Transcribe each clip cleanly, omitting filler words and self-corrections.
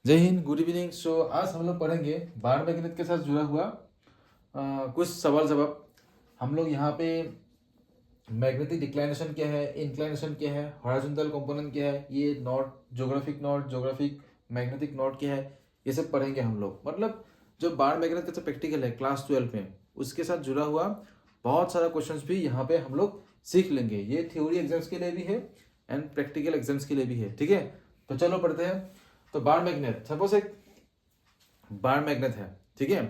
जय Hind, good evening. सो आज हम लोग पढ़ेंगे बाण मैग्नेट के साथ जुड़ा हुआ कुछ सवाल जवाब। हम लोग यहाँ पे मैग्नेटिक डिक्लाइनेशन क्या है, इंक्लाइनेशन क्या है, हॉरिजॉन्टल कंपोनेंट क्या है, ये नॉट, ज्योग्राफिक मैग्नेटिक नॉट क्या है, ये सब पढ़ेंगे हम लोग। मतलब जो बाण मैग्नेट का जो प्रैक्टिकल है क्लास 12 में, उसके साथ जुड़ा हुआ बहुत सारा क्वेश्चंस भी यहाँ पे हम लोग सीख लेंगे। ये थ्योरी एग्जाम्स के लिए भी है एंड प्रैक्टिकल एग्जाम्स के लिए भी है, ठीक है। तो चलो पढ़ते हैं। तो बाण मैग्नेट, सपोज एक बाण मैग्नेट है, ठीक है।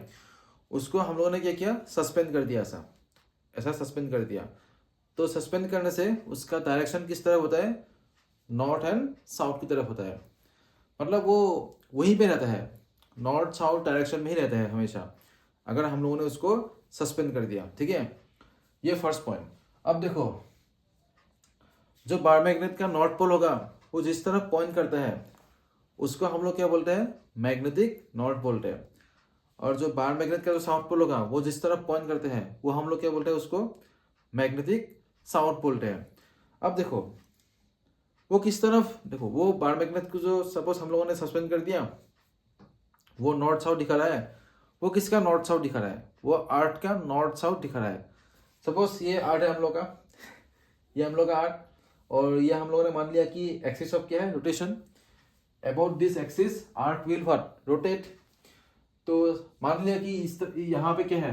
उसको हम लोगों ने क्या किया, सस्पेंड कर दिया, ऐसा ऐसा सस्पेंड कर दिया। तो सस्पेंड करने से उसका डायरेक्शन किस तरफ होता है, नॉर्थ एंड साउथ की तरफ होता है। मतलब वो वहीं पे रहता है, नॉर्थ साउथ डायरेक्शन में ही रहता है हमेशा, अगर हम लोगों ने उसको सस्पेंड कर दिया, ठीक है। ये फर्स्ट पॉइंट। अब देखो, जो बार मैग्नेट का नॉर्थ पोल होगा वो जिस तरफ पॉइंट करता है उसको हम लोग क्या बोलते हैं, मैग्नेटिक नॉर्थ बोलते हैं। और जो बार मैग्नेट का जो साउथ पोल होगा वो जिस तरफ पॉइंट करते हैं वो हम लोग क्या बोलते हैं, उसको मैग्नेटिक साउथ बोलते हैं। अब देखो वो किस तरफ, देखो वो बार मैग्नेट को जो सपोज हम लोगों ने सस्पेंड कर दिया, वो नॉर्थ साउथ दिखा रहा है। वो किसका नॉर्थ साउथ दिखा रहा है, वो अर्थ का नॉर्थ साउथ दिखा रहा है। सपोज ये अर्थ है हम लोग का, ये हम लोग का अर्थ, और ये हम लोगों ने मान लिया कि एक्सिस ऑफ क्या है, rotation. About this axis earth will what, rotate. तो मान लिया कि यहाँ पे क्या है,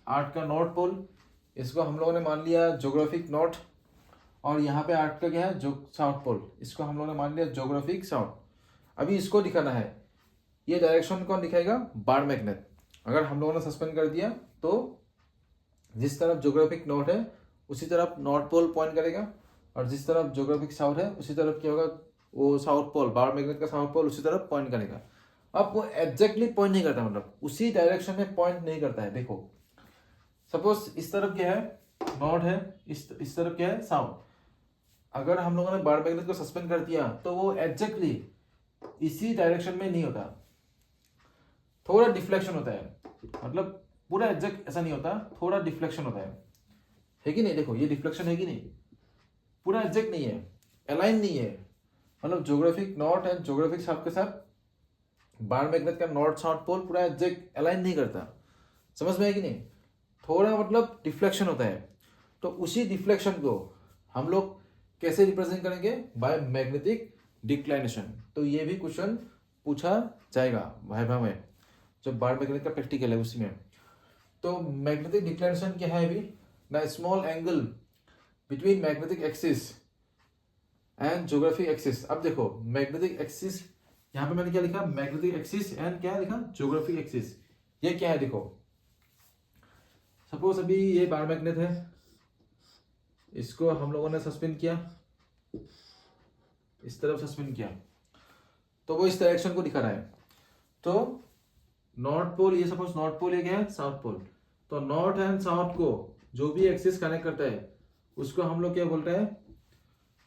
अर्थ का नॉर्थ पोल, इसको हम लोगों ने मान लिया ज्योग्राफिक नॉर्थ। और यहाँ पे अर्थ का क्या है, जो साउथ पोल, इसको हम लोगों ने मान लिया ज्योग्राफिक साउथ। अभी इसको दिखाना है, ये डायरेक्शन कौन दिखाएगा, बार मैग्नेट। अगर हम लोगों ने सस्पेंड कर दिया तो जिस तरफ ज्योग्राफिक नॉर्थ है उसी तरफ नॉर्थ पोल पॉइंट करेगा, और जिस तरफ ज्योग्राफिक साउथ है उसी तरफ क्या होगा, वो साउथ पोल, बार मैग्नेट का साउथ पोल उसी तरफ पॉइंट करेगा। अब वो एग्जैक्टली पॉइंट नहीं करता, मतलब उसी डायरेक्शन में पॉइंट नहीं करता है। देखो सपोज इस तरफ क्या है, नॉर्थ है, इस तरफ क्या है, साउथ। अगर हम लोगों ने बार मैग्नेट को सस्पेंड कर दिया तो वो एग्जैक्टली इसी डायरेक्शन में नहीं होता, थोड़ा डिफ्लेक्शन होता है। मतलब पूरा एग्जैक्ट ऐसा नहीं होता, थोड़ा डिफ्लेक्शन होता है कि नहीं। देखो ये डिफ्लेक्शन है कि नहीं, पूरा एग्जैक्ट नहीं है, अलाइन नहीं है। मतलब geographic north and geographic south के साथ बार मैग्नेट का नॉर्थ साउथ पोल पूरा एग्जैक्ट अलाइन नहीं करता। समझ में है कि नहीं, थोड़ा मतलब डिफ्लेक्शन होता है। तो उसी डिफ्लेक्शन को हम लोग कैसे रिप्रेजेंट करेंगे, बाय मैग्नेटिक डिक्लाइनेशन। तो ये भी क्वेश्चन पूछा जाएगा वाइवा में, जो बार मैग्नेट का प्रैक्टिकल है उसी में। तो मैग्नेटिक डिक्लाइनेशन क्या है, अभी the small angle between magnetic axis and geographic axis. अब देखो मैग्नेटिक एक्सिस, यहाँ पे मैंने क्या लिखा, मैग्नेटिक एक्सिस एंड क्या लिखा, ज्योग्राफिक एक्सिस। ये क्या है, देखो सपोज अभी ये बार मैग्नेट है, इसको हम लोगों ने सस्पेंड किया, इस तरफ सस्पेंड किया, तो वो इस डायरेक्शन को दिखा रहा है। तो नॉर्थ पोल, ये सपोज नॉर्थ पोल, ये क्या है, साउथ पोल। तो नॉर्थ एंड साउथ को जो भी एक्सिस कनेक्ट करता है उसको हम लोग क्या बोलते हैं,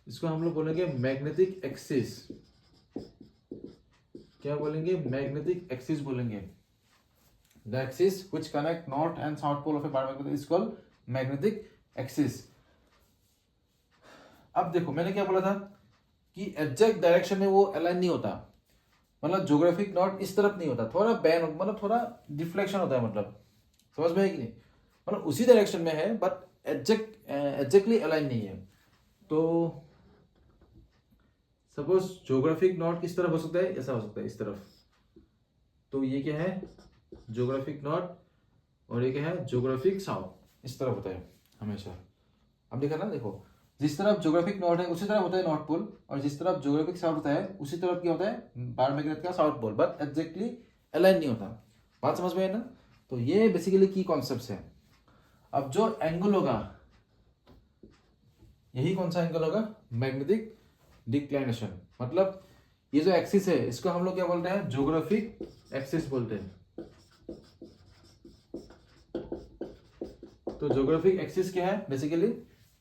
इसको हम लोग बोलेंगे मैग्नेटिक एक्सिस। क्या बोलेंगे, मैग्नेटिक एक्सिस बोलेंगे। The axis which connect north and south pole of a bar magnet is called magnetic axis. अब देखो मैंने क्या बोला था कि एग्जैक्ट डायरेक्शन में वो अलाइन नहीं होता। मतलब ज्योग्राफिक नॉर्थ इस तरफ नहीं होता, थोड़ा बैन, मतलब थोड़ा डिफ्लेक्शन होता है। मतलब समझ में है कि नहीं, मतलब उसी डायरेक्शन में है बट एग्जैक्टली अलाइन नहीं है। तो सपोज ज्योग्राफिक नॉर्थ किस तरफ हो सकता है, ऐसा हो सकता है, इस तरफ। तो ये क्या है, ज्योग्राफिक नॉर्थ, और ये क्या है, ज्योग्राफिक साउथ, इस तरफ होता है हमेशा। अब देखा ना, देखो जिस तरफ ज्योग्राफिक नॉर्थ है उसी तरफ होता है नॉर्थ पोल, और जिस तरफ ज्योग्राफिक साउथ होता है उसी तरफ क्या होता है, बार मैग्नेट का south pole, but exactly align नहीं होता। बात समझ में है ना। तो ये बेसिकली की कॉन्सेप्ट है। अब जो एंगल होगा, यही कौन सा एंगल होगा, मैग्नेटिक डिक्लाइनेशन। मतलब ये जो एक्सिस है इसको हम लोग क्या बोलते हैं, ज्योग्राफिक एक्सिस बोलते हैं। तो ज्योग्राफिक एक्सिस क्या है, basically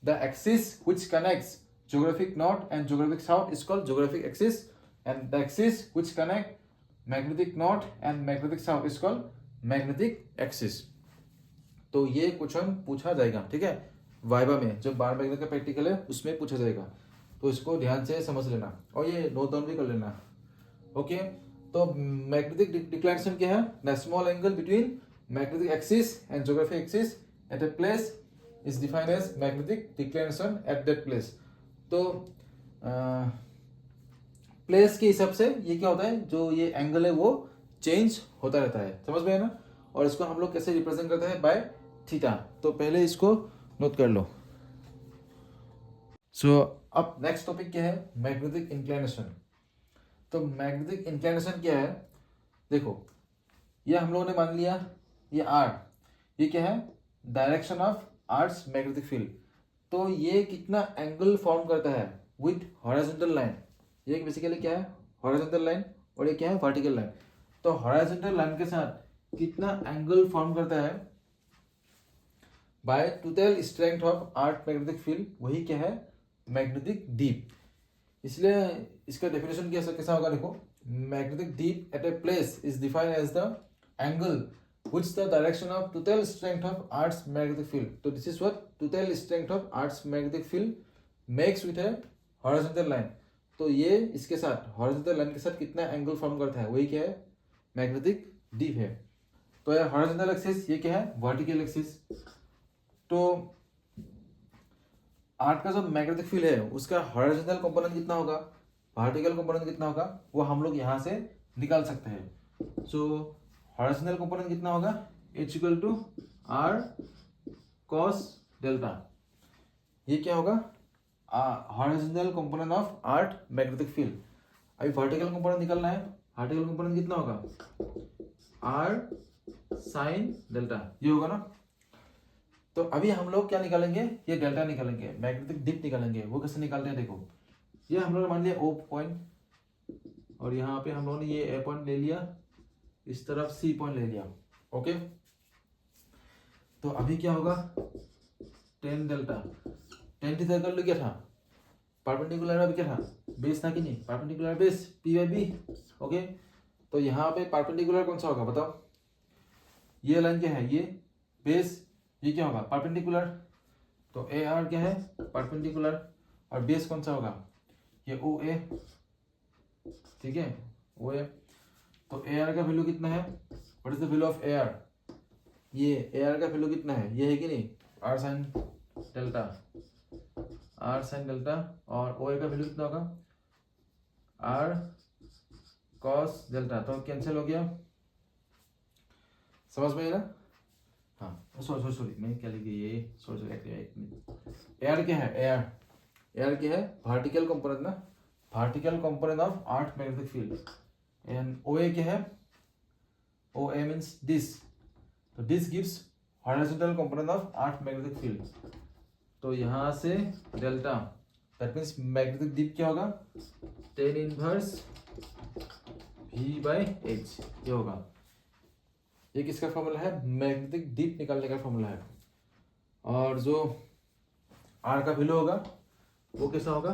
the axis which connects geographic north and geographic south is called geographic axis, and the axis which connect magnetic north and magnetic south is called magnetic axis। तो ये question पूछा जाएगा, ठीक है, viva में, जो बार मैग्नेट का practical है उसमें पूछा जाएगा। तो इसको ध्यान से समझ लेना और ये नोट डाउन भी कर लेना, ओके। तो मैग्नेटिक डिक्लाइनेशन क्या है? The small angle between magnetic axis and geographic axis at a place is defined as magnetic declination at that place. तो प्लेस के हिसाब से ये क्या होता है, जो ये एंगल है वो चेंज होता रहता है, समझ में है ना। और इसको हम लोग कैसे रिप्रेजेंट करते हैं? By theta. तो पहले इसको नोट कर लो। सो अब नेक्स्ट टॉपिक क्या है? Magnetic inclination. तो मैग्नेटिक इंक्लिनेशन क्या है? देखो, ये हम लोगों ने मान लिया ये आर, ये क्या है? Direction of earth's magnetic field. तो ये कितना एंगल फॉर्म करता है विथ हॉरिजॉन्टल लाइन। ये बेसिकली क्या है? Horizontal line. और ये क्या है? Vertical line. तो हॉरिजॉन्टल लाइन के साथ कितना एंगल फॉर्म करता है? By total strength of earth magnetic field, वही क्या है? Magnetic dip. इसलिए इसका डेफिनेशन कैसा होगा? देखो, magnetic dip at a place is defined as the angle which the direction of total strength of Earth's magnetic field. So this is what total strength of Earth's magnetic field makes with a horizontal line. तो ये इसके साथ horizontal line के साथ कितना angle form करता है, वही क्या है? मैग्नेटिक डीप है। तो ये हॉरिजॉन्टल एक्सिस, ये क्या है? Vertical axis. तो आर्ट का जो मैग्नेटिक फील्ड है उसका हॉरिजॉन्टल कंपोनेंट कितना होगा, वर्टिकल कंपोनेंट कितना होगा, वो हम लोग यहाँ से निकाल सकते हैं। सो हॉरिजॉन्टल कंपोनेंट कितना होगा? H equal to R cos delta. ये क्या होगा? Horizontal component of earth magnetic field. अभी वर्टिकल कंपोनेंट निकालना है। वर्टिकल कंपोनेंट कितना होगा? आर साइन डेल्टा, ये होगा ना। तो अभी हम लोग क्या निकालेंगे? ये डेल्टा निकालेंगे, मैग्नेटिक डिप निकालेंगे। वो कैसे निकालते हैं? देखो, ये हम लोग मान लिया O पॉइंट, और यहाँ पे हम लोगों ने ये A पॉइंट ले लिया, इस तरफ C पॉइंट ले लिया। ओके, तो अभी क्या होगा? Tan delta. टेन थीटा कर लो, क्या था? परपेंडिकुलर अभी क्या था? बेस था कि नहीं? Perpendicular base P by B. Okay, तो यहाँ पे परपेंडिकुलर कौन सा होगा बताओ? ये लाइन क्या है? ये बेस, ये क्या होगा? परपेंडिकुलर। तो ए आर क्या है? परपेंडिकुलर। और बेस कौन सा होगा? ये ओ ए, ठीक है, ओ ए। तो ए आर का वैल्यू कितना है? What is the value of A R? ये ए आर का वैल्यू कितना है? ये है कि नहीं? R sine delta, R sine delta. और ओ ए का वैल्यू कितना होगा? R cos delta. तो कैंसिल हो गया, समझ में है ना? हाँ, सॉरी मैं क्या लिख दिया? ये सॉरी एक मिनट। ए आर क्या है? ए आर क्या है? वर्टिकल कंपोनेंट ना, vertical component of earth magnetic field. And O A क्या है? O A means this. तो this gives horizontal component of earth magnetic field. तो यहाँ से delta, that means magnetic dip क्या होगा? Tan inverse V by H, ये होगा। ये किसका फॉर्मूला है? मैग्नेटिक डीप निकालने का फॉर्मूला है। और जो आर का वैल्यू होगा वो कैसा होगा?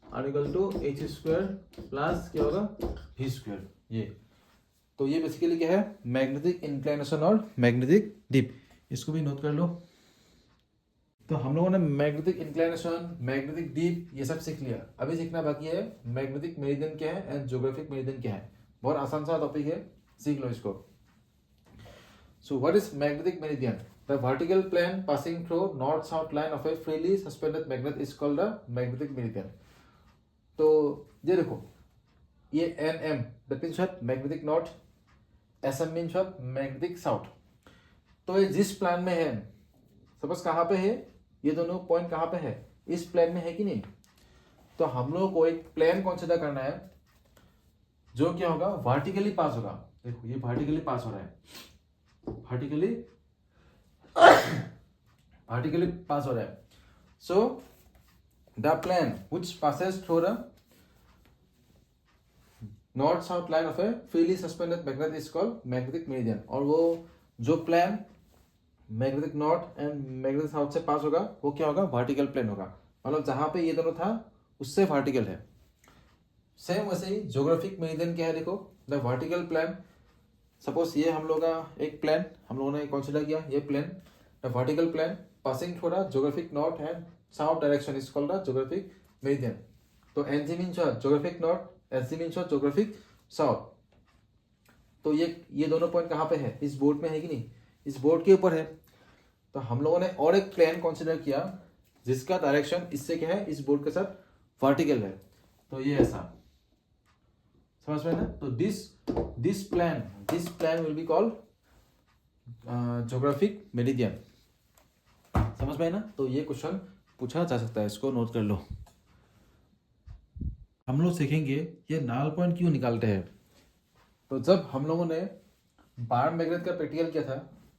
R equal to H square plus क्या होगा? V square. ये तो ये बेसिकली क्या है? मैग्नेटिक इंक्लिनेशन और मैग्नेटिक डीप। इसको भी नोट कर लो। तो हम लोगों ने मैग्नेटिक इंक्लिनेशन, मैग्नेटिक डीप ये सब सीख लिया। अभी सीखना बाकी है मैग्नेटिक मेरिडियन क्या है एंड ज्योग्राफिक मेरिडियन क्या है। बहुत आसान सा टॉपिक है, सीख लो इसको। So what is magnetic meridian? The vertical plane passing through north-south line of a freely suspended magnet is called the magnetic meridian. तो ये देखो, ये NM that means what? Magnetic north, SM means what? Magnetic south. तो ये जिस plan में है, suppose कहाँ पे है? ये दोनों पॉइंट कहाँ पे है? इस प्लेन में है कि नहीं? तो हम लोगों को एक प्लेन कंसीडर करना है जो क्या होगा? वर्टिकली पास होगा। देखो, ये वर्टिकली पास हो रहा है, वर्टिकली पास हो रहा है। So the plane which passes through the north south line of a freely suspended magnet is called magnetic meridian. और वो जो plane magnetic north and magnetic south से पास होगा वो क्या होगा? वर्टिकल प्लेन होगा। मतलब जहां पे ये दोनों था उससे वर्टिकल है। सेम वैसे ही ज्योग्राफिक मेरिडियन क्या है? देखो, द वर्टिकल प्लेन, सपोज ये हम लोग का एक प्लेन हम लोगों ने कंसीडर किया, ये plane, the vertical plane passing through the geographic north and south direction is called the geographic meridian. तो NG means geographic north, SG means geographic south. तो ये दोनों पॉइंट कहाँ पे है, इस बोर्ड में है कि नहीं, इस बोर्ड के ऊपर है। तो हम लोगों ने और एक प्लेन कंसीडर किया जिसका डायरेक्शन इससे क्या है, इस बोर्ड के साथ वर्टिकल है। तो ये ऐसा, समझ में ना। तो this plan will be called geographic meridian, समझ में ना। तो ये क्वेश्चन पूछा जा सकता है, इसको नोट कर लो। हम लोग सीखेंगे ये नाल पॉइंट क्यों निकालते हैं। तो जब हम लोगों ने बार मैग्नेट का प्रैक्टिकल किया था,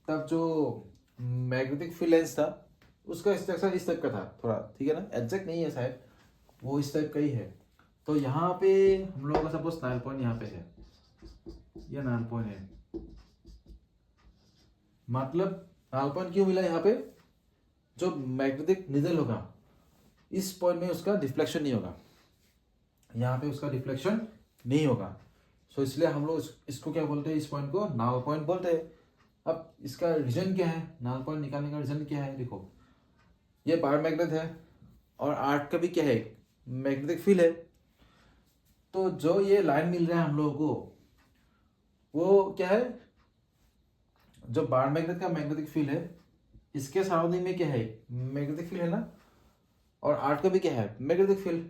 तब जो मैग्नेटिक फील्ड लेंस था उसका स्ट्रक्चर इस टाइप का था थोड़ा, ठीक है ना, एग्जैक्ट नहीं है शायद, वो इस टाइप का ही है। तो यहाँ पे हम लोगों का सपोज नाल पॉइंट यहाँ पे है, ये नाल पॉइंट है। मतलब नाल पॉइंट क्यों मिला, यहाँ पे जो मैग्नेटिक निडल होगा इस पॉइंट में उसका डिफ्लेक्शन नहीं होगा, यहाँ पे उसका डिफ्लेक्शन नहीं होगा। सो इसलिए हम लोग इसको क्या बोलते हैं, इस पॉइंट को नाल पॉइंट बोलते हैं। अब इसका रीजन क्या है, नाल पॉइंट निकालने का रीजन क्या है, देखो ये बार मैग्नेट है और आर्ट का भी क्या है, मैग्नेटिक फील्ड है। तो जो ये लाइन मिल रहा है हम लोगों को, वो क्या है, जो बार मैग्नेट का मैग्नेटिक फील्ड है इसके सराउंडिंग में क्या है, मैग्नेटिक फील्ड है ना, और आर्ट का भी क्या है, मैग्नेटिक फील्ड।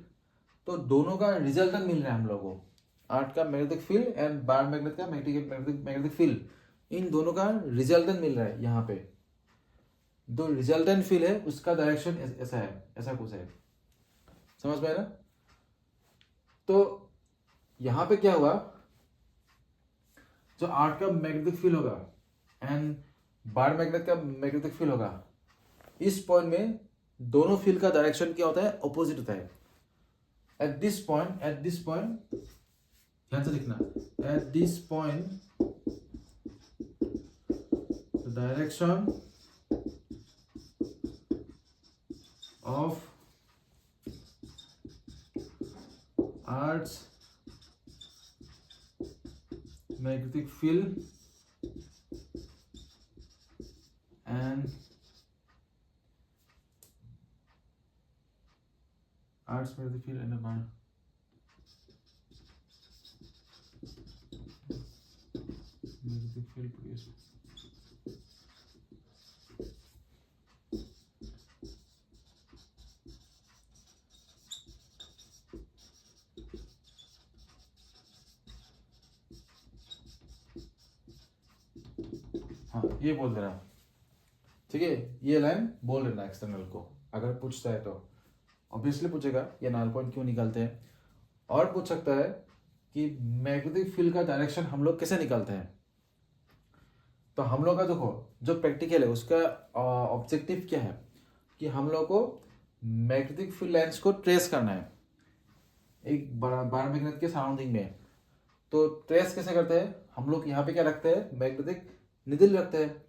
तो दोनों का रिजल्टेंट मिल रहा है हम लोगों को, आर्ट का magnetic field and bar magnet का मैग्नेटिक फील्ड, इन दोनों का रिजल्टेंट मिल रहा है। यहाँ पे जो रिजल्टेंट फील्ड है उसका डायरेक्शन ऐसा है, ऐसा कुछ है, समझ में आया ना। तो यहाँ पे क्या हुआ, जो आर्ट का मैग्नेटिक फील्ड होगा एंड बार मैग्नेट का मैग्नेटिक फील्ड होगा, इस पॉइंट में दोनों फील्ड का डायरेक्शन क्या होता है, ऑपोजिट होता है। एट दिस पॉइंट ध्यान से लिखना, at this point direction of earth's magnetic field and arts magnetic field and bar magnetic field produce. हाँ ये बोल देना, ठीक है, ये लाइन बोल देना एक्सटर्नल को, अगर पूछता है तो ऑब्वियसली पूछेगा ये नाल पॉइंट क्यों निकालते हैं। और पूछ सकता है कि मैग्नेटिक फील्ड का डायरेक्शन हम लोग कैसे निकालते हैं। तो हम लोग का देखो जो प्रैक्टिकल है उसका ऑब्जेक्टिव क्या है, कि हम लोग को मैग्नेटिक फील्ड लाइंस को ट्रेस करना है एक बार मैग्नेट के सराउंडिंग में। तो ट्रेस कैसे करते हैं, हम लोग यहाँ पे क्या रखते हैं, मैग्नेटिक निडल रखते हैं।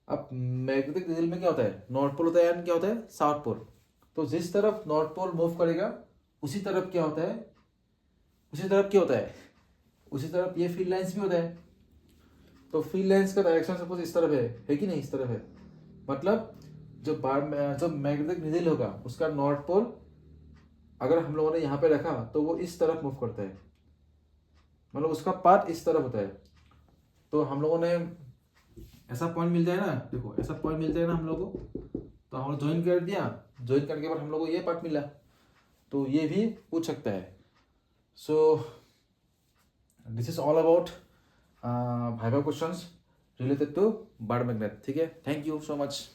अब मैग्नेटिक निडल में क्या होता है, नॉर्थ पोल होता है एंड क्या होता है, साउथ पोल। तो जिस तरफ नॉर्थ पोल मूव करेगा उसी तरफ क्या होता है, उसी तरफ ये फील्ड लाइंस भी होता है। तो फील्ड लाइंस का डायरेक्शन सपोज इस तरफ है कि नहीं, इस तरफ है। मतलब जो मैग्नेटिक निडल होगा उसका नॉर्थ पोल अगर हम लोगों ने यहाँ पे रखा तो वो इस तरफ मूव करता है, मतलब उसका पाथ इस तरफ होता है। तो हम लोगों ने ऐसा पॉइंट मिल जाए ना, देखो ऐसा पॉइंट मिल जाए ना हम लोगों को, तो हम लोग ज्वाइन कर दिया, ज्वाइन करने के बाद हम लोग को ये पार्ट मिला। तो ये भी पूछ सकता है। So this is all about viva questions related to bar magnet, ठीक है। Thank you so much.